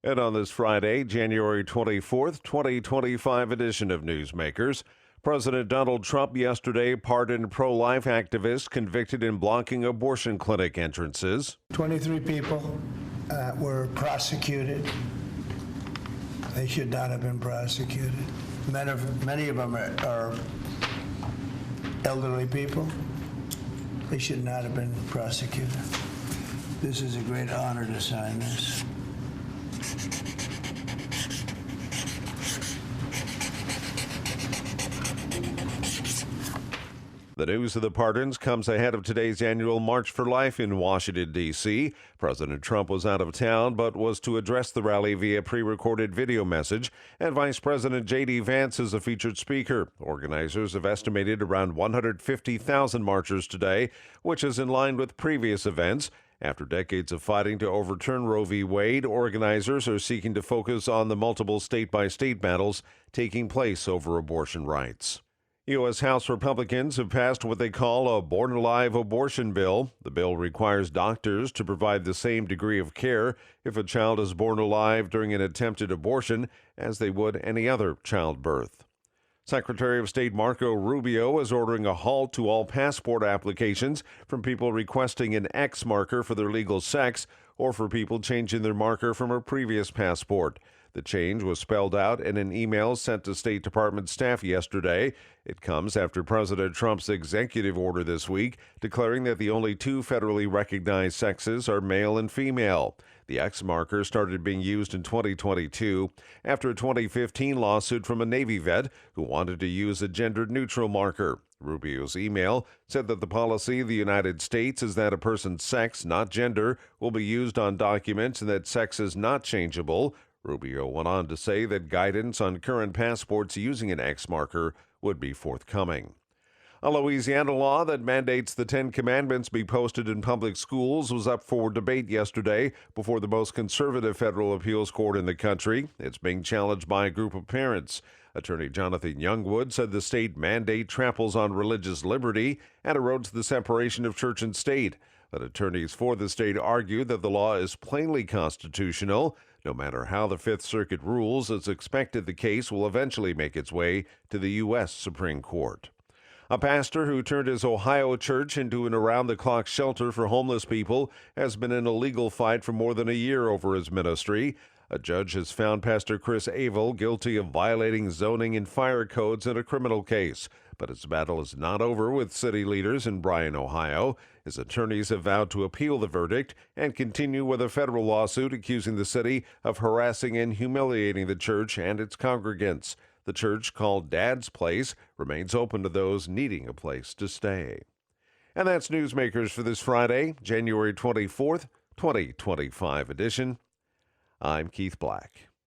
And on this Friday, January 24th, 2025 edition of Newsmakers, President Donald Trump yesterday pardoned pro-life activists convicted in blocking abortion clinic entrances. 23 people were prosecuted. They should not have been prosecuted. Many of them are elderly people. They should not have been prosecuted. This is a great honor to sign this. The news of the pardons comes ahead of today's annual March for Life in Washington, D.C. President Trump was out of town but was to address the rally via pre-recorded video message, and Vice President J.D. Vance is a featured speaker. Organizers have estimated around 150,000 marchers today, which is in line with previous events. After decades of fighting to overturn Roe v. Wade, organizers are seeking to focus on the multiple state-by-state battles taking place over abortion rights. U.S. House Republicans have passed what they call a born-alive abortion bill. The bill requires doctors to provide the same degree of care if a child is born alive during an attempted abortion as they would any other childbirth. Secretary of State Marco Rubio is ordering a halt to all passport applications from people requesting an X marker for their legal sex or for people changing their marker from a previous passport. The change was spelled out in an email sent to State Department staff yesterday. It comes after President Trump's executive order this week declaring that the only two federally recognized sexes are male and female. The X marker started being used in 2022 after a 2015 lawsuit from a Navy vet who wanted to use a gender-neutral marker. Rubio's email said that the policy of the United States is that a person's sex, not gender, will be used on documents and that sex is not changeable. Rubio went on to say that guidance on current passports using an X marker would be forthcoming. A Louisiana law that mandates the Ten Commandments be posted in public schools was up for debate yesterday before the most conservative federal appeals court in the country. It's being challenged by a group of parents. Attorney Jonathan Youngwood said the state mandate tramples on religious liberty and erodes the separation of church and state. But attorneys for the state argue that the law is plainly constitutional. No matter how the Fifth Circuit rules, it's expected the case will eventually make its way to the U.S. Supreme Court. A pastor who turned his Ohio church into an around-the-clock shelter for homeless people has been in a legal fight for more than a year over his ministry. A judge has found Pastor Chris Avell guilty of violating zoning and fire codes in a criminal case. But his battle is not over with city leaders in Bryan, Ohio. His attorneys have vowed to appeal the verdict and continue with a federal lawsuit accusing the city of harassing and humiliating the church and its congregants. The church, called Dad's Place, remains open to those needing a place to stay. And that's Newsmakers for this Friday, January 24th, 2025 edition. I'm Keith Black.